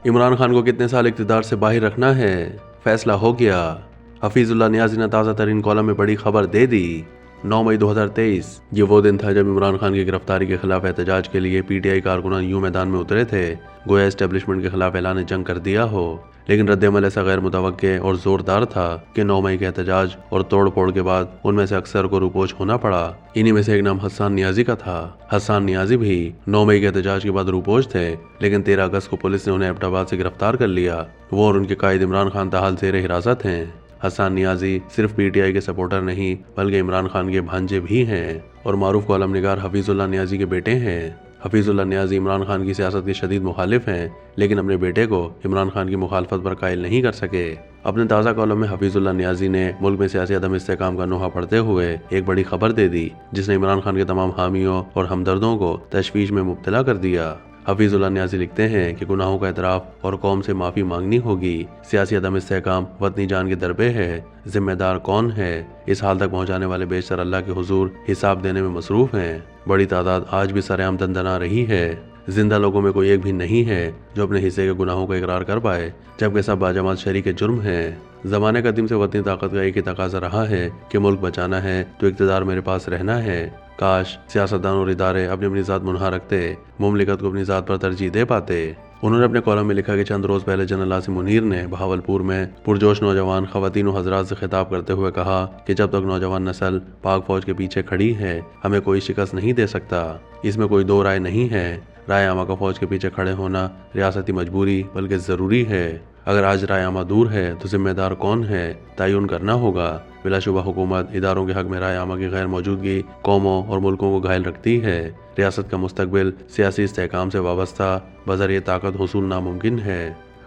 عمران خان کو कितने साल इक़्तिदार से बाहर रखना है, फैसला हो गया। हफीजुल्लाह नियाज़ी ने ताज़ा तरीन कॉलम में बड़ी खबर दे दी। 9 मई 2023 ये वो दिन था जब इमरान खान की गिरफ्तारी के खिलाफ एहतजाज के लिए पीटीआई कारकुनान यूं मैदान में उतरे थे गोया एस्टेब्लिशमेंट के खिलाफ ऐलान जंग कर दिया हो। लेकिन रद्द-ए-अमल ऐसा गैर मुतवक्के और जोरदार था कि 9 मई के एहतजाज और तोड़ फोड़ के बाद उनमें से अक्सर को रूपोश होना पड़ा। इन्हीं में से एक नाम हसन नियाज़ी का था। हसन नियाज़ी भी 9 मई के एहतजाज के बाद रूपोश थे, लेकिन 13 अगस्त को पुलिस ने उन्हें एबटाबाद से गिरफ्तार कर लिया। वो और उनके कायद इमरान खान ताहाल ज़ेर हिरासत हैं। हसन नियाज़ी सिर्फ पीटीआई के सपोर्टर नहीं बल्कि इमरान खान के भांजे भी हैं और मारूफ कॉलम निगार हफीजुल्लाह नियाज़ी के बेटे हैं। हफीजुल्लाह नियाज़ी इमरान खान की सियासत के शदीद मुखालिफ हैं, लेकिन अपने बेटे को इमरान खान की मुखालफत पर कायल नहीं कर सके। अपने ताज़ा कॉलम में हफीजुल्लाह नियाज़ी ने मुल्क में सियासी अदम इस्तेहकाम का नोहा पढ़ते हुए एक बड़ी खबर दे दी जिसने इमरान खान के तमाम हामियों और हमदर्दों को तशवीश में मुब्तला कर दिया। हफीजुल्लाह नियाज़ी लिखते हैं कि गुनाहों का एतराफ़ और कौम से माफ़ी मांगनी होगी। सियासी अदम इस्तेहकाम वतनी जान के दर पे है। जिम्मेदार कौन है? इस हाल तक पहुँचाने वाले बेशतर अल्लाह के हुजूर हिसाब देने में मसरूफ़ हैं। बड़ी तादाद आज भी सरेआम दंदना रही है। जिंदा लोगों में कोई एक भी नहीं है जो अपने हिस्से के गुनाहों का इकरार कर पाए, जबकि सब बाजमात शरीक जुर्म हैं। ज़माने कदीम से वतनी ताकत का एक ही तकाज़ा रहा है कि मुल्क बचाना है तो इक़्तिदार मेरे पास रहना है। काश सियासतदान और इदारे अपनी अपनी ज़ात मुनहा रखते, मुमलिकत को अपनी ज़ात पर तरजीह दे पाते। उन्होंने अपने कॉलम में लिखा कि चंद रोज़ पहले जनरल आसिम मुनीर ने बहावलपुर में पुरजोश नौजवान ख़वातीन व हज़रात से खिताब करते हुए कहा कि जब तक नौजवान नस्ल पाक फ़ौज के पीछे खड़ी है हमें कोई शिकस्त नहीं दे सकता। इसमें कोई दो राय नहीं है। राय आमा का फ़ौज के पीछे खड़े होना रियासती मजबूरी बल्कि ज़रूरी है। अगर आज राय आमा दूर है तो जिम्मेदार कौन है, तयन करना होगा। बिलाशुबा हुकूमत इदारों के हक में राय आमा की गैर मौजूदगी कौमों और मुल्कों को घायल रखती है। रियासत का मुस्तकबिल सियासी इस्तेहकाम से वाबस्ता बज़रिए ताकत हुसूल नामुमकिन है।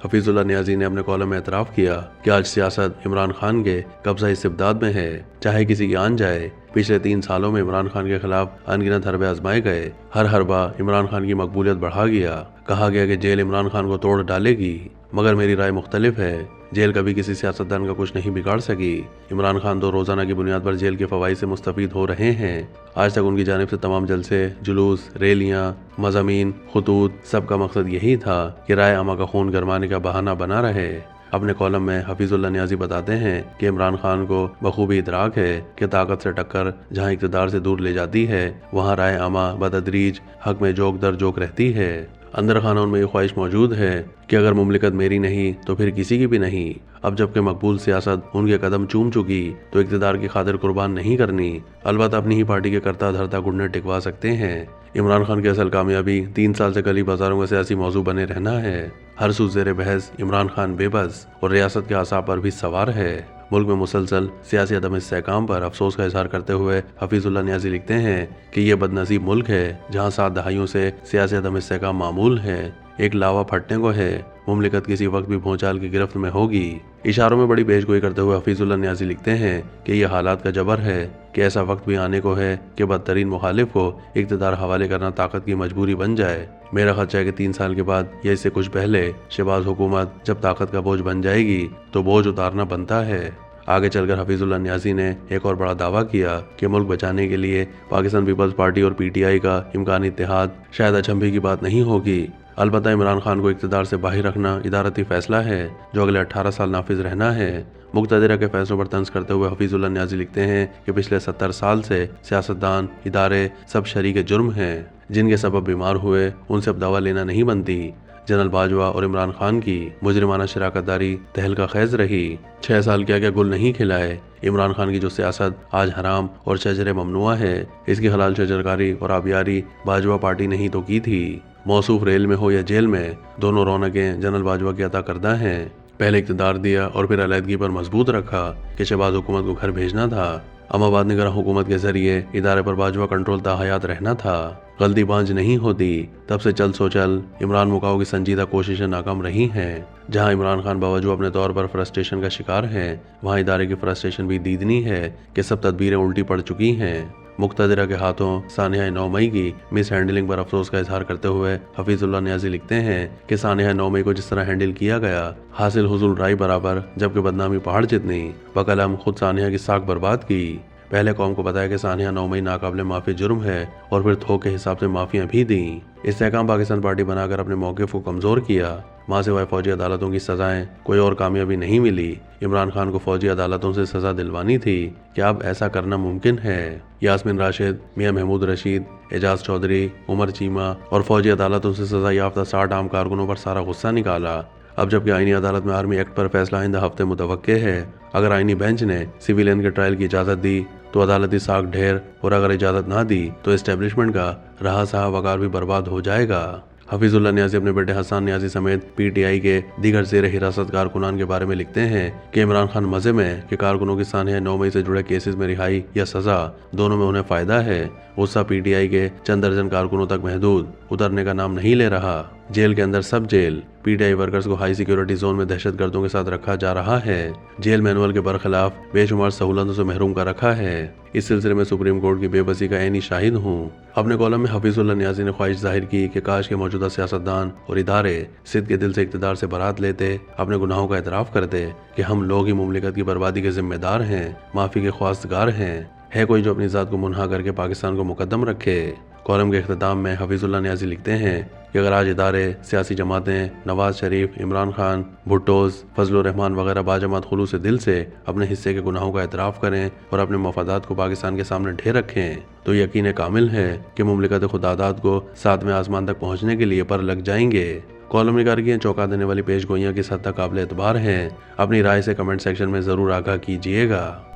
हफीजुल्लाह नियाज़ी ने अपने कॉलम में एतराफ़ किया कि आज सियासत इमरान खान के कब्ज़ा इस्तिबदाद में है, चाहे किसी की आन जाए। पिछले 3 सालों में इमरान खान के खिलाफ अनगिनत हरबे आजमाए गए। हर हरबा इमरान खान की मकबूलियत बढ़ा गया। कहा गया कि जेल इमरान खान को तोड़ डालेगी, मगर मेरी राय मुख्तलिफ है। जेल कभी किसी सियासतदान का कुछ नहीं बिगाड़ सकी। इमरान खान तो रोज़ाना की बुनियाद पर जेल के फ़वाइद से मुस्तफ़ीद हो रहे हैं। आज तक उनकी जानिब से तमाम जलसे, जुलूस, रैलियाँ, मज़ामीन, खुतूत, सब का मकसद यही था कि राय आमा का खून गरमाने का बहाना बना रहे। अपने कॉलम में हफीजुल्लाह नियाज़ी बताते हैं कि इमरान खान को बखूबी इदराक है कि ताकत से टक्कर जहाँ इक़्तिदार से दूर ले जाती है वहाँ राय आमा बतदरीज हक में जोक दर जोक रहती है। अंदर खाना उनमें ये ख्वाहिश मौजूद है कि अगर मुमलिकत मेरी नहीं तो फिर किसी की भी नहीं। अब जबकि मकबूल सियासत उनके कदम चूम चुकी तो इक़्तिदार की खातिर कुर्बान नहीं करनी। अलबत्ता अपनी ही पार्टी के करता धरता घुटने टिकवा सकते हैं। इमरान खान की असल कामयाबी 3 साल से गली बाजारों में सियासी मौजू बने रहना है। हर सू ज़ेर बहस इमरान खान बेबस और रियासत के आसाब पर भी सवार है। मुल्क में मुसलसल सियासी अदम इस्तेहकाम पर अफसोस का इजहार करते हुए हफीजुल्लाह नियाज़ी लिखते हैं कि ये बदनसीब मुल्क है जहाँ 7 दहाइयों से सियासी अदम इस्तेहकाम मामूल है। एक लावा फटने को है, मुमलिकत किसी वक्त भी भूचाल की गिरफ्त में होगी। इशारों में बड़ी पेशगोई करते हुए हफीजुल्लाह नियाज़ी लिखते हैं कि यह हालात का जबर है कि ऐसा वक्त भी आने को है कि बदतरीन मुखालिफ को इक़्तिदार हवाले करना ताकत की मजबूरी बन जाए। मेरा खदशा है कि 3 साल के बाद या इससे कुछ पहले शहबाज हुकूमत जब ताकत का बोझ बन जाएगी तो बोझ उतारना बनता है। आगे चलकर हफीजुल्लाह नियाज़ी ने एक और बड़ा दावा किया कि मुल्क बचाने के लिए पाकिस्तान पीपल्स पार्टी और पीटीआई का इम्कानी इत्तेहाद शायद अचंभे की बात नहीं होगी। अलबत्ता इमरान खान को इक़्तिदार से बाहर रखना इदारती फ़ैसला है जो अगले 18 साल नाफिज रहना है। मुक़्तदिरा के फैसलों पर तंज करते हुए हफीजुल्लाह नियाज़ी लिखते हैं कि पिछले 70 साल से सियासतदान, इदारे सब शरीक जुर्म हैं। जिनके सबब बीमार हुए उनसे अब दवा लेना नहीं बनती। जनरल बाजवा और इमरान खान की मुजरिमाना शराकतदारी तहलका खैज रही। 6 साल क्या गुल नहीं खिलाए। इमरान खान की जो सियासत आज हराम और शजर ममनुआ है, इसकी हलाल शजरकारी और आबियारी बाजवा पार्टी ने ही तो की थी। मौसूफ रेल में हो या जेल में, दोनों रौनकें जनरल बाजवा की अता करदा हैं। पहले इक़्तिदार दिया और फिर अलहदगी पर मजबूत रखा कि शहबाज हुकूमत को घर भेजना था। अमाबाद निगरान हुकूमत के जरिए इदारे पर बाजवा कंट्रोल ताहयात रहना था। गलती बांझ नहीं होती। तब से चल सोचल इमरान मुकाओ की संजीदा कोशिशें नाकाम रही हैं। जहां इमरान खान बावजूद अपने तौर पर फ्रस्ट्रेशन का शिकार है, वहां इदारे की फ्रस्ट्रेशन भी दीदनी है कि सब तदबीरें उल्टी पड़ चुकी हैं। मुक़्तदिरा के हाथों सानिया 9 मई की मिस हैंडलिंग पर अफसोस का इजहार करते हुए हफीजुल्लाह नियाज़ी लिखते हैं कि सानिया 9 मई को जिस तरह हैंडल किया गया, हासिल हुसूल राय बराबर जबकि बदनामी पहाड़ जितनी। बकलम खुद सानिया की साख बर्बाद की। पहले कौम को बताया कि सानिया 9 मई नाकाबिले माफ़ी जुर्म है और फिर थोक के हिसाब से माफ़ियाँ भी दी। इस्तेहकाम पाकिस्तान पार्टी बनाकर अपने मौक़िफ़ को कमज़ोर किया। मां सिवाय फौजी अदालतों की सजाएं कोई और कामयाबी नहीं मिली। इमरान खान को फौजी अदालतों से सजा दिलवानी थी। क्या अब ऐसा करना मुमकिन है? यास्मीन राशिद, मियां महमूद रशीद, एजाज चौधरी, उमर चीमा और फौजी अदालतों से सजा याफ्ता 60 आम कारकुनों पर सारा गुस्सा निकाला। अब जबकि आईनी अदालत में आर्मी एक्ट पर फैसला आइंदा हफ्ते मुतवक्के है। अगर आईनी बेंच ने सिविलियन के ट्रायल की इजाज़त दी तो अदालती साख ढेर, और अगर इजाज़त ना दी तो एस्टेब्लिशमेंट का रहा सहा वकार भी बर्बाद हो जाएगा। हफीजुल्लाह नियाज़ी अपने बेटे हसन नियाज़ी समेत पीटीआई के दीगर ज़ेर हिरासत कारकुनान के बारे में लिखते हैं कि इमरान खान मज़े में कि कारकुनों की सानह 9 मई से जुड़े केसेस में रिहाई या सज़ा, दोनों में उन्हें फ़ायदा है। गुस्सा पीटीआई के चंद दर्जन कारकुनों तक महदूद, उतरने का नाम नहीं ले रहा। जेल के अंदर सब जेल पीटीआई वर्कर्स को हाई सिक्योरिटी जोन में दहशतगर्दों के साथ रखा जा रहा है। जेल मैनुअल के बरखिलाफ बेशुमार सहूलतों से महरूम कर रखा है। इस सिलसिले में सुप्रीम कोर्ट की बेबसी का ऐनी शाहिद हूँ। अपने कॉलम में हफीजुल्लाह नियाज़ी ने ख्वाहिश जाहिर की कि काश के मौजूदा सियासतदान और इदारे सिद्ध के दिल से इक़्तिदार से बरात लेते, अपने गुनाहों का एतराफ़ करते कि हम लोग ही मुमलिकत की बर्बादी के जिम्मेदार हैं, माफ़ी के ख्वास्तगार हैं। है कोई जो अपनी ज़ात को मुनहा करके पाकिस्तान को मुकद्दम रखे? कॉलम के इख्तिताम में हफीजुल्लाह नियाज़ी लिखते हैं कि अगर आज इदारे, सियासी जमातें, नवाज शरीफ, इमरान खान, भुट्टोज़, फजलुर रहमान वगैरह बाजमात खुलूस से दिल से अपने हिस्से के गुनाहों का एतराफ़ करें और अपने मफादात को पाकिस्तान के सामने ढेर रखें, तो यकीन कामिल है कि मुमलिकत खुदादाद को 7वें आसमान तक पहुँचने के लिए पर लग जाएंगे। कॉलम निगार की चौंका देने वाली पेशगोइयाँ किस हद तक काबिल एतबार हैं, अपनी राय से कमेंट सेक्शन में ज़रूर आगाह कीजिएगा।